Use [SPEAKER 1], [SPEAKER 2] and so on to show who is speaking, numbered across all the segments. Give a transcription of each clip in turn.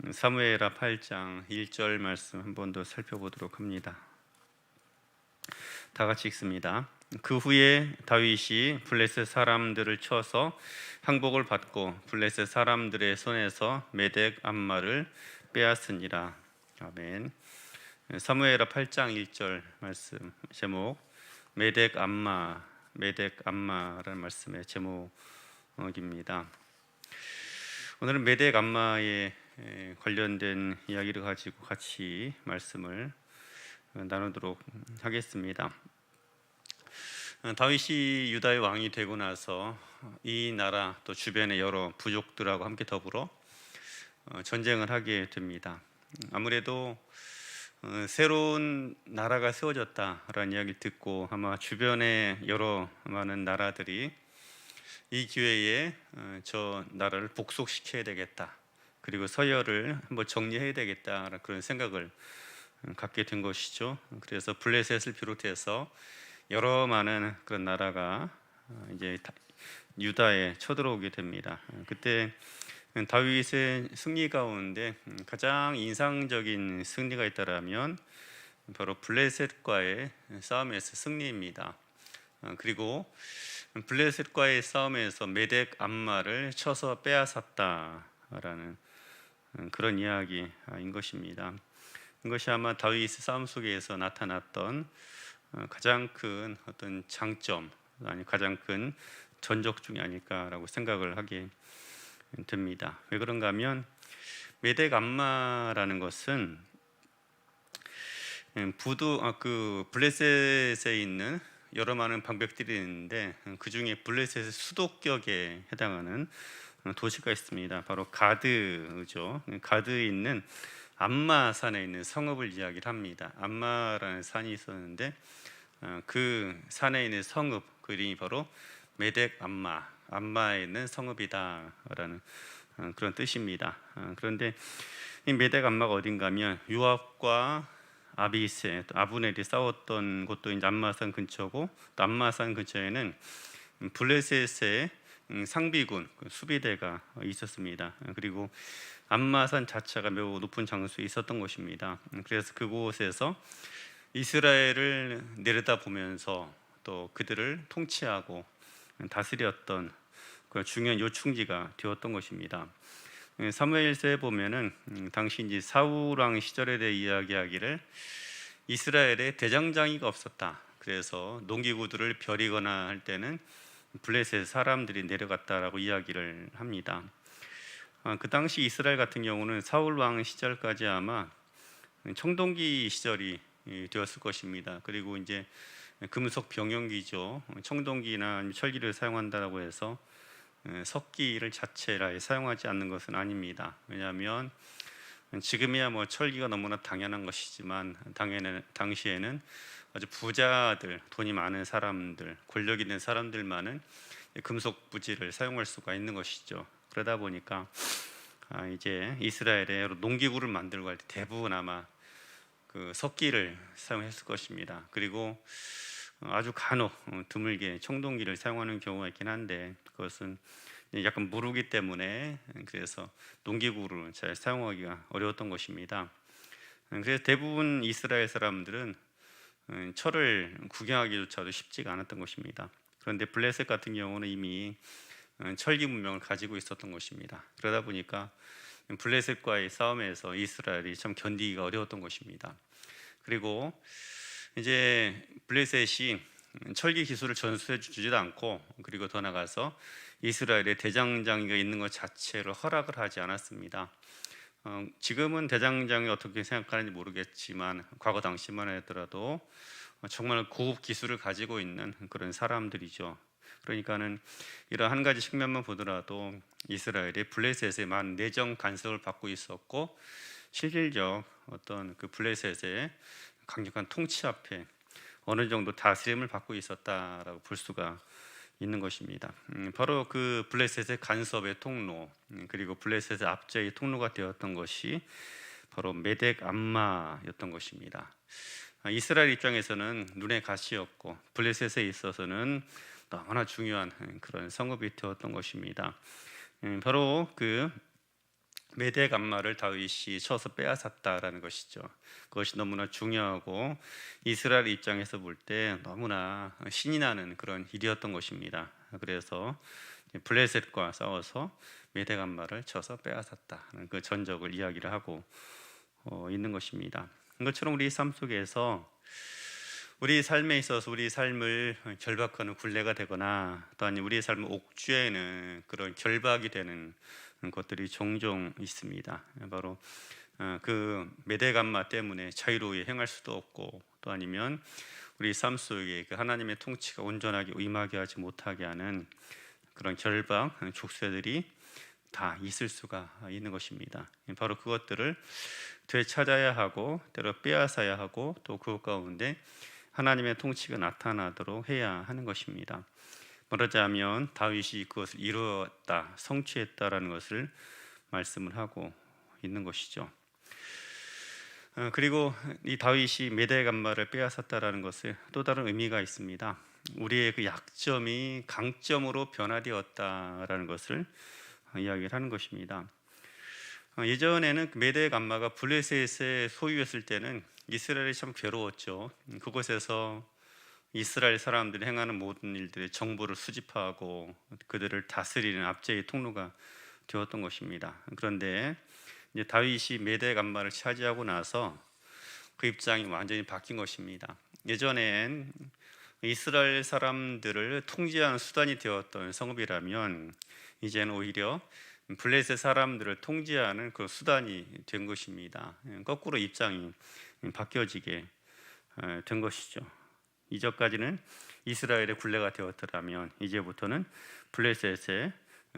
[SPEAKER 1] 사무엘하 8장 1절 말씀 한 번 더 살펴보도록 합니다. 다 같이 읽습니다. 그 후에 다윗이 블레셋 사람들을 쳐서 항복을 받고 블레셋 사람들의 손에서 메덱 암마를 빼앗으니라. 아멘. 사무엘하 8장 1절 말씀 제목 메덱 암마라는 말씀의 제목입니다. 오늘은 메덱 암마에 관련된 이야기를 가지고 같이 말씀을 나누도록 하겠습니다. 다윗이 유다의 왕이 되고 나서 이 나라 또 주변의 여러 부족들하고 함께 더불어 전쟁을 하게 됩니다. 아무래도 새로운 나라가 세워졌다라는 이야기를 듣고 아마 주변의 여러 많은 나라들이 이 기회에 저 나라를 복속시켜야 되겠다, 그리고 서열을 한번 정리해야 되겠다라는 그런 생각을 갖게 된 것이죠. 그래서 블레셋을 비롯해서 여러 많은 그런 나라가 이제 유다에 쳐들어오게 됩니다. 그때 다윗의 승리 가운데 가장 인상적인 승리가 있다라면 바로 블레셋과의 싸움에서 승리입니다. 그리고 블레셋과의 싸움에서 메덱 암마를 쳐서 빼앗았다라는 그런 이야기인 것입니다. 이것이 아마 다윗의 싸움 속에서 나타났던 가장 큰 어떤 장점, 아니 가장 큰 전적 중이 아닐까라고 생각을 하게 됩니다. 왜 그런가 하면 메덱 암마라는 것은 그 블레셋에 있는 여러 많은 방백들이 있는데 그 중에 블레셋의 수도격에 해당하는 도시가 있습니다. 바로 가드죠. 가드에 있는 암마산에 있는 성읍을 이야기를 합니다. 암마라는 산이 있었는데 그 산에 있는 성읍 그 이름이 바로 메덱 암마에 있는 성읍이다라는 그런 뜻입니다. 그런데 이 메덱 암마가 어딘가면 요압과 아비세, 아브넬이 싸웠던 곳도 이제 암마산 근처고, 또 암마산 근처에는 블레셋의 상비군 수비대가 있었습니다. 그리고 암마산 자체가 매우 높은 장소에 있었던 곳입니다. 그래서 그곳에서 이스라엘을 내려다보면서 또 그들을 통치하고 다스렸던 그 중요한 요충지가 되었던 것입니다. 사무엘서에 보면은 당시 이제 사울 왕 시절에 대해 이야기하기를 이스라엘에 대장장이가 없었다. 그래서 농기구들을 벼리거나 할 때는 블레셋 사람들이 내려갔다라고 이야기를 합니다. 그 당시 이스라엘 같은 경우는 사울 왕 시절까지 아마 청동기 시절이 되었을 것입니다. 그리고 이제 금속 병용기죠. 청동기나 철기를 사용한다고 해서 석기를 자체를 사용하지 않는 것은 아닙니다. 왜냐하면 지금이야 뭐 철기가 너무나 당연한 것이지만 당시에는 아주 부자들, 돈이 많은 사람들, 권력 있는 사람들만은 금속 부지를 사용할 수가 있는 것이죠. 그러다 보니까 이제 이스라엘에 농기구를 만들고 할 때 대부분 아마 그 석기를 사용했을 것입니다. 그리고 아주 간혹 드물게 청동기를 사용하는 경우가 있긴 한데 그것은 약간 무르기 때문에 그래서 농기구를 잘 사용하기가 어려웠던 것입니다. 그래서 대부분 이스라엘 사람들은 철을 구경하기조차도 쉽지가 않았던 것입니다. 그런데 블레셋 같은 경우는 이미 철기 문명을 가지고 있었던 것입니다. 그러다 보니까 블레셋과의 싸움에서 이스라엘이 참 견디기가 어려웠던 것입니다. 그리고 이제 블레셋이 철기 기술을 전수해 주지도 않고, 그리고 더 나가서 이스라엘에 대장장이가 있는 것 자체를 허락을 하지 않았습니다. 지금은 대장장이 어떻게 생각하는지 모르겠지만 과거 당시만 하더라도 정말 고급 기술을 가지고 있는 그런 사람들이죠. 그러니까는 이런 한 가지 측면만 보더라도 이스라엘이 블레셋의 많은 내정 간섭을 받고 있었고, 실질적 어떤 그 블레셋의 강력한 통치 앞에 어느 정도 다스림을 받고 있었다라고 볼 수가 있는 것입니다. 바로 그 블레셋의 간섭의 통로, 그리고 블레셋의 압제의 통로가 되었던 것이 바로 메덱 암마였던 것입니다. 이스라엘 입장에서는 눈의 가시였고 블레셋에 있어서는 너무나 중요한 그런 성읍이 되었던 것입니다. 바로 그 메대 감마를 다윗이 쳐서 빼앗았다라는 것이죠. 그것이 너무나 중요하고 이스라엘 입장에서 볼 때 너무나 신이 나는 그런 일이었던 것입니다. 그래서 블레셋과 싸워서 메대 감마를 쳐서 빼앗았다는 그 전적을 이야기를 하고 있는 것입니다. 이것처럼 우리 삶 속에서 우리 삶에 있어서 우리 삶을 결박하는 굴레가 되거나 또한 우리의 삶을 옥죄는 그런 결박이 되는 것들이 종종 있습니다. 바로 그 메대감마 때문에 자유로이 행할 수도 없고, 또 아니면 우리 삶 속에 그 하나님의 통치가 온전하게 임하게 하지 못하게 하는 그런 결박, 족쇄들이 다 있을 수가 있는 것입니다. 바로 그것들을 되찾아야 하고 때로 빼앗아야 하고 또 그것 가운데 하나님의 통치가 나타나도록 해야 하는 것입니다. 말하자면 다윗이 그것을 이루었다, 성취했다라는 것을 말씀을 하고 있는 것이죠. 그리고 이 다윗이 메대 감마를 빼앗았다라는 것에 또 다른 의미가 있습니다. 우리의 그 약점이 강점으로 변화되었다라는 것을 이야기를 하는 것입니다. 예전에는 메대 감마가 블레셋의 소유였을 때는 이스라엘이 참 괴로웠죠. 그곳에서 이스라엘 사람들이 행하는 모든 일들의 정보를 수집하고 그들을 다스리는 압제의 통로가 되었던 것입니다. 그런데 이제 다윗이 메대 감마를 차지하고 나서 그 입장이 완전히 바뀐 것입니다. 예전엔 이스라엘 사람들을 통제하는 수단이 되었던 성읍이라면 이제는 오히려 블레셋 사람들을 통제하는 그 수단이 된 것입니다. 거꾸로 입장이 바뀌어지게 된 것이죠. 이전까지는 이스라엘의 굴레가 되었더라면 이제부터는 블레셋의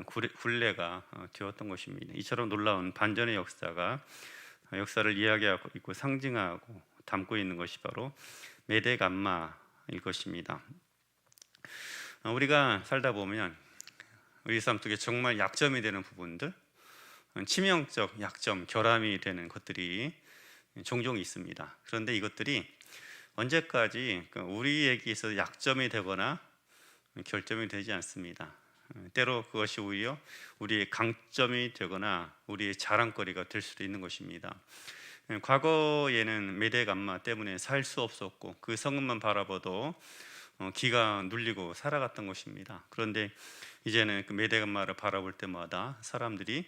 [SPEAKER 1] 굴레가 되었던 것입니다. 이처럼 놀라운 반전의 역사를 이야기하고 있고 상징하고 담고 있는 것이 바로 메대 감마일 것입니다. 우리가 살다 보면 우리 삶 속에 정말 약점이 되는 부분들, 치명적 약점, 결함이 되는 것들이 종종 있습니다. 그런데 이것들이 언제까지 우리에게 있어서 약점이 되거나 결점이 되지 않습니다. 때로 그것이 오히려 우리의 강점이 되거나 우리의 자랑거리가 될 수도 있는 것입니다. 과거에는 메대 감마 때문에 살 수 없었고 그 성읍만 바라봐도 기가 눌리고 살아갔던 것입니다. 그런데 이제는 그 메대 감마를 바라볼 때마다 사람들이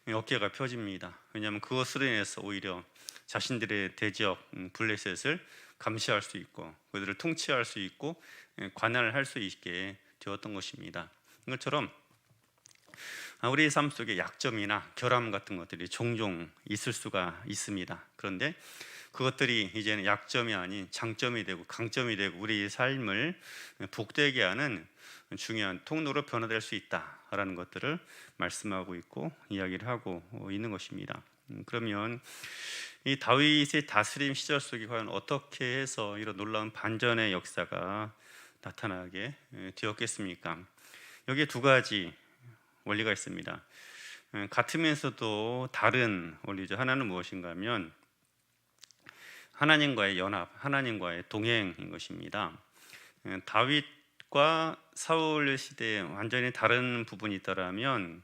[SPEAKER 1] 어깨가 펴집니다. 왜냐하면 그것으로 인해서 오히려 자신들의 대적 블레셋을 감시할 수 있고 그들을 통치할 수 있고 관할을 할 수 있게 되었던 것입니다. 이것처럼 우리의 삶 속에 약점이나 결함 같은 것들이 종종 있을 수가 있습니다. 그런데 그것들이 이제는 약점이 아닌 장점이 되고 강점이 되고 우리의 삶을 복되게 하는 중요한 통로로 변화될 수 있다라는 것들을 말씀하고 있고 이야기를 하고 있는 것입니다. 그러면 이 다윗의 다스림 시절 속에 과연 어떻게 해서 이런 놀라운 반전의 역사가 나타나게 되었겠습니까? 여기에 두 가지 원리가 있습니다. 같으면서도 다른 원리죠. 하나는 무엇인가 하면 하나님과의 연합, 하나님과의 동행인 것입니다. 다윗과 사울 시대에 완전히 다른 부분이 있다라면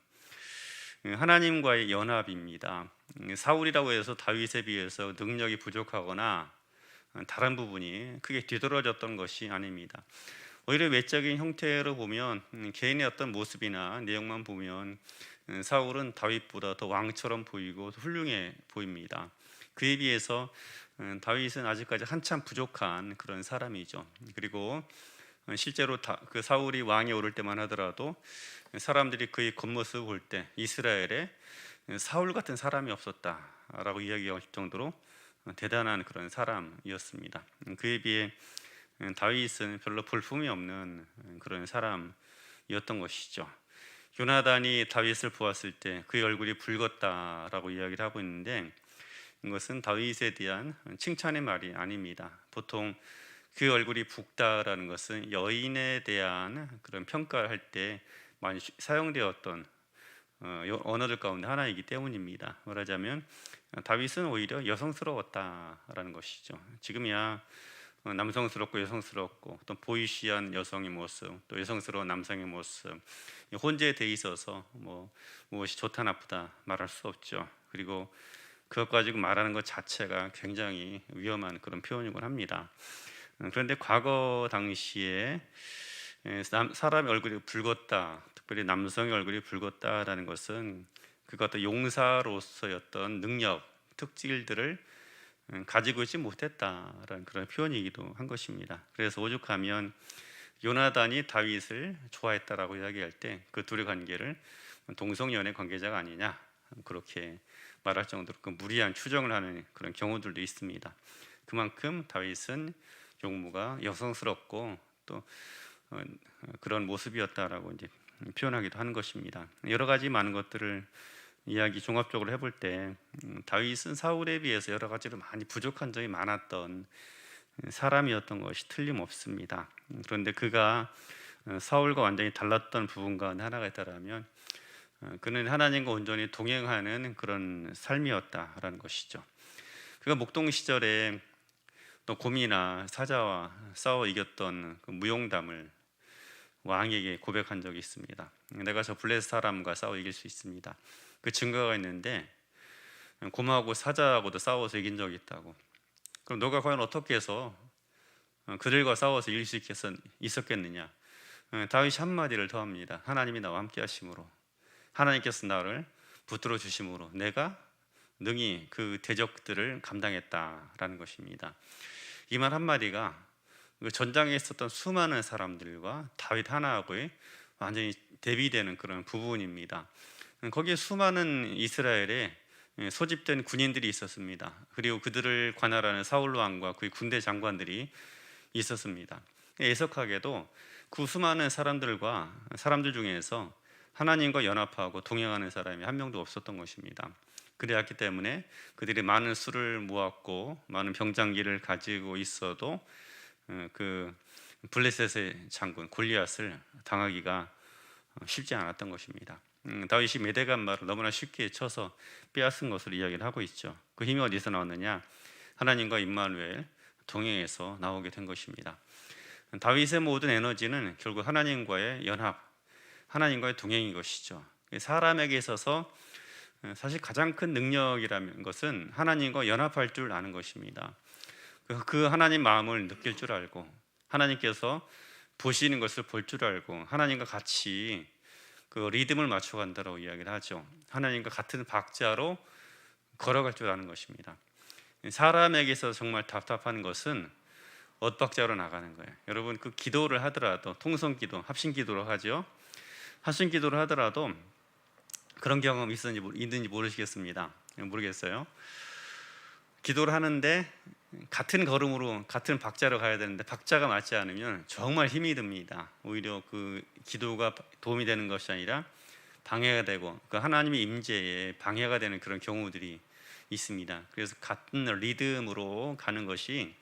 [SPEAKER 1] 하나님과의 연합입니다. 사울이라고 해서 다윗에 비해서 능력이 부족하거나 다른 부분이 크게 뒤떨어졌던 것이 아닙니다. 오히려 외적인 형태로 보면 개인의 어떤 모습이나 내용만 보면 사울은 다윗보다 더 왕처럼 보이고 훌륭해 보입니다. 그에 비해서 다윗은 아직까지 한참 부족한 그런 사람이죠. 그리고 실제로 그 사울이 왕에 오를 때만 하더라도 사람들이 그의 겉모습을 볼 때 이스라엘에 사울 같은 사람이 없었다라고 이야기할 정도로 대단한 그런 사람이었습니다. 그에 비해 다윗은 별로 볼품이 없는 그런 사람이었던 것이죠. 요나단이 다윗을 보았을 때 그의 얼굴이 붉었다라고 이야기를 하고 있는데 이것은 다윗에 대한 칭찬의 말이 아닙니다. 보통 그 얼굴이 붉다라는 것은 여인에 대한 그런 평가를 할 때 많이 사용되었던 언어들 가운데 하나이기 때문입니다. 말하자면 다윗은 오히려 여성스러웠다라는 것이죠. 지금이야 남성스럽고 여성스럽고 또 보이시한 여성의 모습, 또 여성스러운 남성의 모습, 혼재돼 있어서 무엇이 좋다 나쁘다 말할 수 없죠. 그리고 그것 가지고 말하는 것 자체가 굉장히 위험한 그런 표현이곤 합니다. 그런데 과거 당시에 사람의 얼굴이 붉었다, 특별히 남성의 얼굴이 붉었다라는 것은 그가 어떤 용사로서였던 능력, 특질들을 가지고 있지 못했다라는 그런 표현이기도 한 것입니다. 그래서 오죽하면 요나단이 다윗을 좋아했다라고 이야기할 때 그 둘의 관계를 동성연애 관계자가 아니냐 그렇게 말할 정도로 그 무리한 추정을 하는 그런 경우들도 있습니다. 그만큼 다윗은 용모가 여성스럽고 또 그런 모습이었다라고 이제 표현하기도 하는 것입니다. 여러 가지 많은 것들을 이야기 종합적으로 해볼 때 다윗은 사울에 비해서 여러 가지로 많이 부족한 점이 많았던 사람이었던 것이 틀림없습니다. 그런데 그가 사울과 완전히 달랐던 부분 가운데 하나가 있다면 그는 하나님과 온전히 동행하는 그런 삶이었다라는 것이죠. 그가 목동 시절에 또 곰이나 사자와 싸워 이겼던 그 무용담을 왕에게 고백한 적이 있습니다. 내가 저 블레셋 사람과 싸워 이길 수 있습니다. 그 증거가 있는데 곰하고 사자하고도 싸워서 이긴 적이 있다고. 그럼 너가 과연 어떻게 해서 그들과 싸워서 이길 수 있었겠느냐? 다윗이 한마디를 더 합니다. 하나님이 나와 함께 하심으로, 하나님께서 나를 붙들어 주심으로 내가 능히 그 대적들을 감당했다라는 것입니다. 이 말 한마디가 그 전장에 있었던 수많은 사람들과 다윗 하나하고의 완전히 대비되는 그런 부분입니다. 거기에 수많은 이스라엘에 소집된 군인들이 있었습니다. 그리고 그들을 관할하는 사울 왕과 그의 군대 장관들이 있었습니다. 애석하게도 그 수많은 사람들 중에서 하나님과 연합하고 동행하는 사람이 한 명도 없었던 것입니다. 그랬기 때문에 그들이 많은 수를 모았고 많은 병장기를 가지고 있어도 그 블레셋의 장군 골리앗을 당하기가 쉽지 않았던 것입니다. 다윗이 메대간 말을 너무나 쉽게 쳐서 빼앗은 것으로 이야기를 하고 있죠. 그 힘이 어디서 나왔느냐? 하나님과 임마누엘 동행해서 나오게 된 것입니다. 다윗의 모든 에너지는 결국 하나님과의 연합, 하나님과의 동행인 것이죠. 사람에게 있어서 사실 가장 큰 능력이라는 것은 하나님과 연합할 줄 아는 것입니다. 그 하나님 마음을 느낄 줄 알고 하나님께서 보시는 것을 볼 줄 알고 하나님과 같이 그 리듬을 맞춰간다고 이야기를 하죠. 하나님과 같은 박자로 걸어갈 줄 아는 것입니다. 사람에게서 정말 답답한 것은 엇박자로 나가는 거예요. 여러분 그 기도를 하더라도 통성기도, 합심기도로 하죠. 합심기도를 하더라도 그런 경험 있는지 모르시겠습니다. 모르겠어요. 기도를 하는데 같은 걸음으로 같은 박자로 가야 되는데 박자가 맞지 않으면 정말 힘이 듭니다. 오히려 그 기도가 도움이 되는 것이 아니라 방해가 되고 그 하나님의 임재에 방해가 되는 그런 경우들이 있습니다. 그래서 같은 리듬으로 가는 것이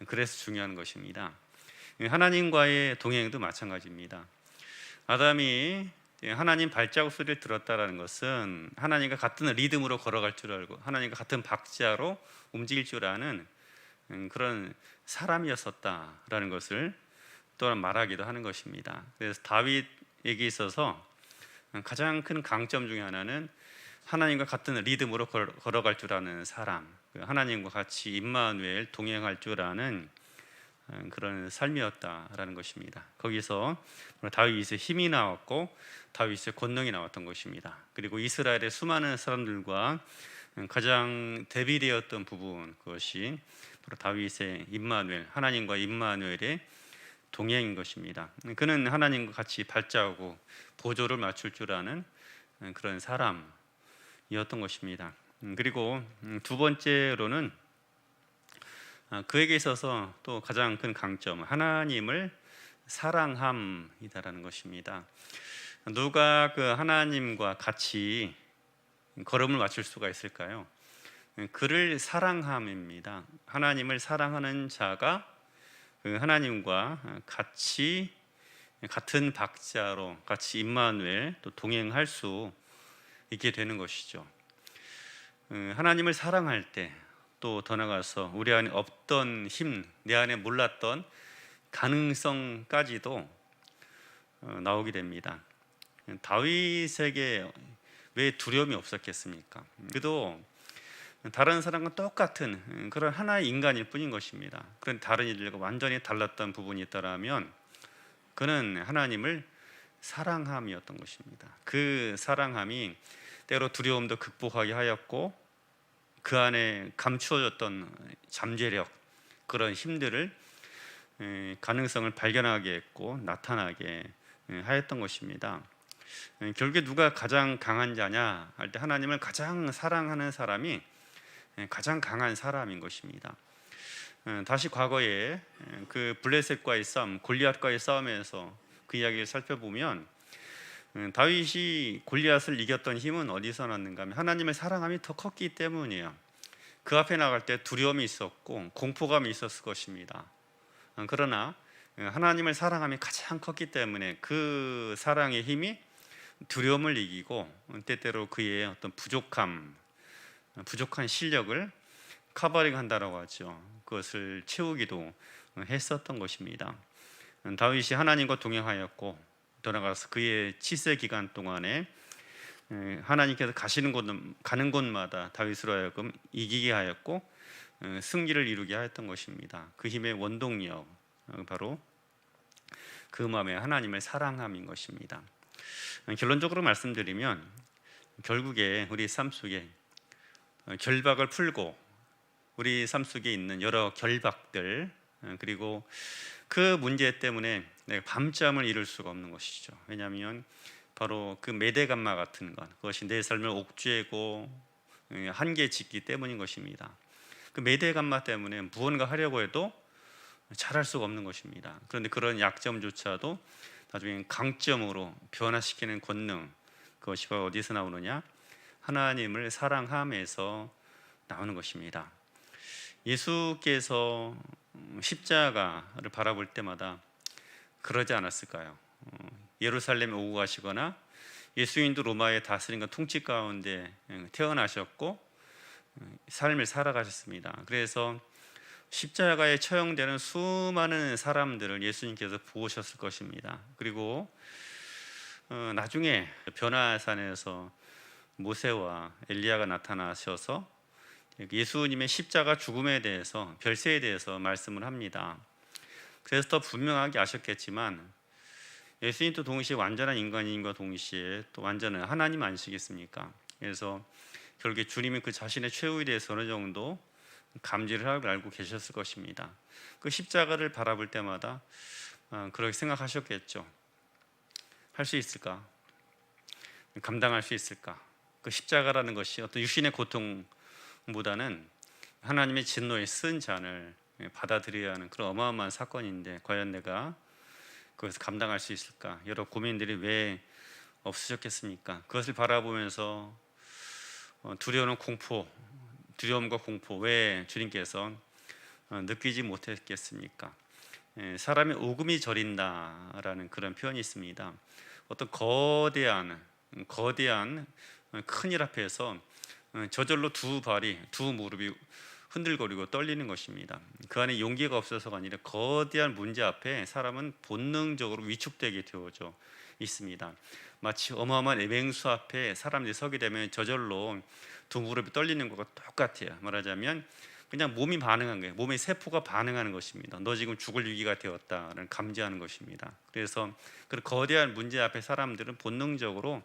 [SPEAKER 1] 그래서 중요한 것입니다. 하나님과의 동행도 마찬가지입니다. 아담이 하나님 발자국 소리를 들었다라는 것은 하나님과 같은 리듬으로 걸어갈 줄 알고 하나님과 같은 박자로 움직일 줄 아는 그런 사람이었었다라는 것을 또한 말하기도 하는 것입니다. 그래서 다윗에게 있어서 가장 큰 강점 중에 하나는 하나님과 같은 리듬으로 걸어갈 줄 아는 사람, 하나님과 같이 임마누엘 동행할 줄 아는 그런 삶이었다라는 것입니다. 거기서 다윗의 힘이 나왔고 다윗의 권능이 나왔던 것입니다. 그리고 이스라엘의 수많은 사람들과 가장 대비되었던 부분, 그것이 바로 다윗의 임마누엘, 하나님과 임마누엘의 동행인 것입니다. 그는 하나님과 같이 발자하고 보조를 맞출 줄 아는 그런 사람이었던 것입니다. 그리고 두 번째로는 그에게 있어서 또 가장 큰 강점, 하나님을 사랑함이다라는 것입니다. 누가 그 하나님과 같이 걸음을 맞출 수가 있을까요? 그를 사랑함입니다. 하나님을 사랑하는 자가 그 하나님과 같이 같은 박자로 같이 임마누엘 또 동행할 수 있게 되는 것이죠. 하나님을 사랑할 때 또 더 나아가서 우리 안에 없던 힘, 내 안에 몰랐던 가능성까지도 나오게 됩니다. 다윗에게 왜 두려움이 없었겠습니까? 그도 다른 사람과 똑같은 그런 하나의 인간일 뿐인 것입니다. 그런 다른 이들과 완전히 달랐던 부분이 있다라면 그는 하나님을 사랑함이었던 것입니다. 그 사랑함이 때로 두려움도 극복하게 하였고 그 안에 감추어졌던 잠재력, 그런 힘들을 가능성을 발견하게 했고 나타나게 하였던 것입니다. 결국에 누가 가장 강한 자냐 할 때 하나님을 가장 사랑하는 사람이 가장 강한 사람인 것입니다. 다시 과거에 그 블레셋과의 싸움, 골리앗과의 싸움에서 그 이야기를 살펴보면 다윗이 골리앗을 이겼던 힘은 어디서 났는가 하면 하나님의 사랑함이 더 컸기 때문이에요. 그 앞에 나갈 때 두려움이 있었고 공포감이 있었을 것입니다. 그러나 하나님을 사랑함이 가장 컸기 때문에 그 사랑의 힘이 두려움을 이기고 때때로 그의 어떤 부족한 실력을 커버링한다라고 하죠. 그것을 채우기도 했었던 것입니다. 다윗이 하나님과 동행하였고 돌아가서 그의 치세 기간 동안에 하나님께서 가는 곳마다 다윗으로 하여금 이기게 하였고 승리를 이루게 하였던 것입니다. 그 힘의 원동력 바로 그 마음에 하나님을 사랑함인 것입니다. 결론적으로 말씀드리면 결국에 우리 삶 속에 결박을 풀고 우리 삶 속에 있는 여러 결박들 그리고 그 문제 때문에 밤잠을 이룰 수가 없는 것이죠. 왜냐하면 바로 그 메대감마 같은 것, 그것이 내 삶을 옥죄고 한계 짓기 때문인 것입니다. 그 메대감마 때문에 무언가 하려고 해도 잘할 수가 없는 것입니다. 그런데 그런 약점조차도 나중에 강점으로 변화시키는 권능, 그것이 바로 어디서 나오느냐? 하나님을 사랑함에서 나오는 것입니다. 예수께서 십자가를 바라볼 때마다 그러지 않았을까요? 예루살렘에 오고 가시거나 예수님도 로마의 다스림과 통치 가운데 태어나셨고 삶을 살아가셨습니다. 그래서 십자가에 처형되는 수많은 사람들을 예수님께서 보셨을 것입니다. 그리고 나중에 변화산에서 모세와 엘리야가 나타나셔서 예수님의 십자가 죽음에 대해서 별세에 대해서 말씀을 합니다. 그래서 더 분명하게 아셨겠지만 예수님도 동시에 완전한 인간인과 동시에 또 완전한 하나님 아니시겠습니까? 그래서 결국에 주님이 그 자신의 최후에 대해서 어느 정도 감지를 하고 알고 계셨을 것입니다. 그 십자가를 바라볼 때마다 그렇게 생각하셨겠죠. 할 수 있을까? 감당할 수 있을까? 그 십자가라는 것이 어떤 육신의 고통보다는 하나님의 진노의 쓴 잔을 받아들여야 하는 그런 어마어마한 사건인데 과연 내가 그것을 감당할 수 있을까? 여러 고민들이 왜 없으셨겠습니까? 그것을 바라보면서 두려움과 공포 왜 주님께서 느끼지 못했겠습니까? 사람의 오금이 저린다라는 그런 표현이 있습니다. 어떤 거대한 큰일 앞에서 저절로 두 무릎이 흔들거리고 떨리는 것입니다. 그 안에 용기가 없어서가 아니라 거대한 문제 앞에 사람은 본능적으로 위축되게 되어져 있습니다. 마치 어마어마한 에맹수 앞에 사람들이 서게 되면 저절로 두 무릎이 떨리는 것과 똑같아요. 말하자면 그냥 몸이 반응한 거예요. 몸의 세포가 반응하는 것입니다. 너 지금 죽을 위기가 되었다는 감지하는 것입니다. 그래서 그 거대한 문제 앞에 사람들은 본능적으로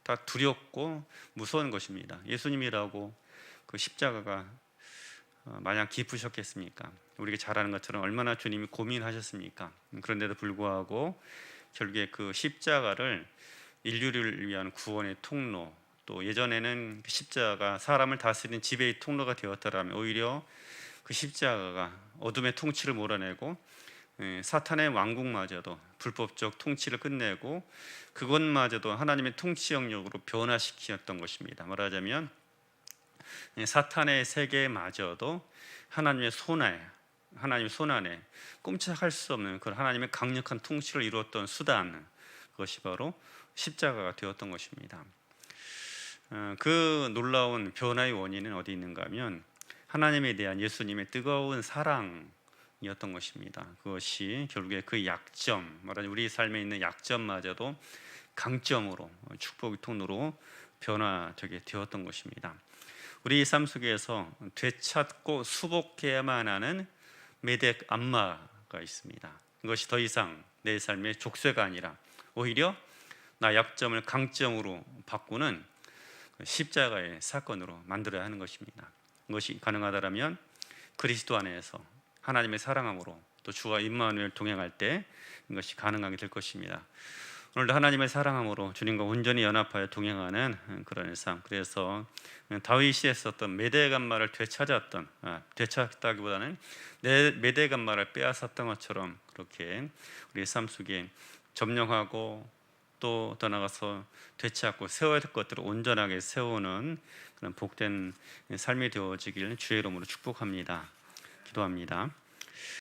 [SPEAKER 1] 다 두렵고 무서운 것입니다. 예수님이라고 그 십자가가 마냥 깊으셨겠습니까? 우리가 잘 아는 것처럼 얼마나 주님이 고민하셨습니까? 그런데도 불구하고 결국에 그 십자가를 인류를 위한 구원의 통로, 또 예전에는 그 십자가가 사람을 다스리는 지배의 통로가 되었더라면 오히려 그 십자가가 어둠의 통치를 몰아내고 사탄의 왕국마저도 불법적 통치를 끝내고 그것마저도 하나님의 통치 영역으로 변화시켰던 것입니다. 말하자면 사탄의 세계마저도 하나님의 손안에 꼼짝할 수 없는 그런 하나님의 강력한 통치를 이루었던 수단, 그것이 바로 십자가가 되었던 것입니다. 그 놀라운 변화의 원인은 어디 있는가 하면 하나님에 대한 예수님의 뜨거운 사랑이었던 것입니다. 그것이 결국에 그 약점, 말하자면 우리 삶에 있는 약점마저도 강점으로, 축복의 통로로 변화되게 되었던 것입니다. 우리 삶 속에서 되찾고 수복해야만 하는 메덱 암마가 있습니다. 이것이 더 이상 내 삶의 족쇄가 아니라 오히려 나 약점을 강점으로 바꾸는 십자가의 사건으로 만들어야 하는 것입니다. 이것이 가능하다면 그리스도 안에서 하나님의 사랑함으로 또 주와 임마누엘 동행할 때 이것이 가능하게 될 것입니다. 오늘도 하나님의 사랑함으로 주님과 온전히 연합하여 동행하는 그런 삶. 그래서 다윗이 했었던 메대간마를 되찾았다기보다는 내 메대간마를 빼앗았던 것처럼 그렇게 우리의 삶 속에 점령하고 또 더 나아가서 되찾고 세워야 될 것들을 온전하게 세우는 그런 복된 삶이 되어지길 주의 이름으로 축복합니다. 기도합니다.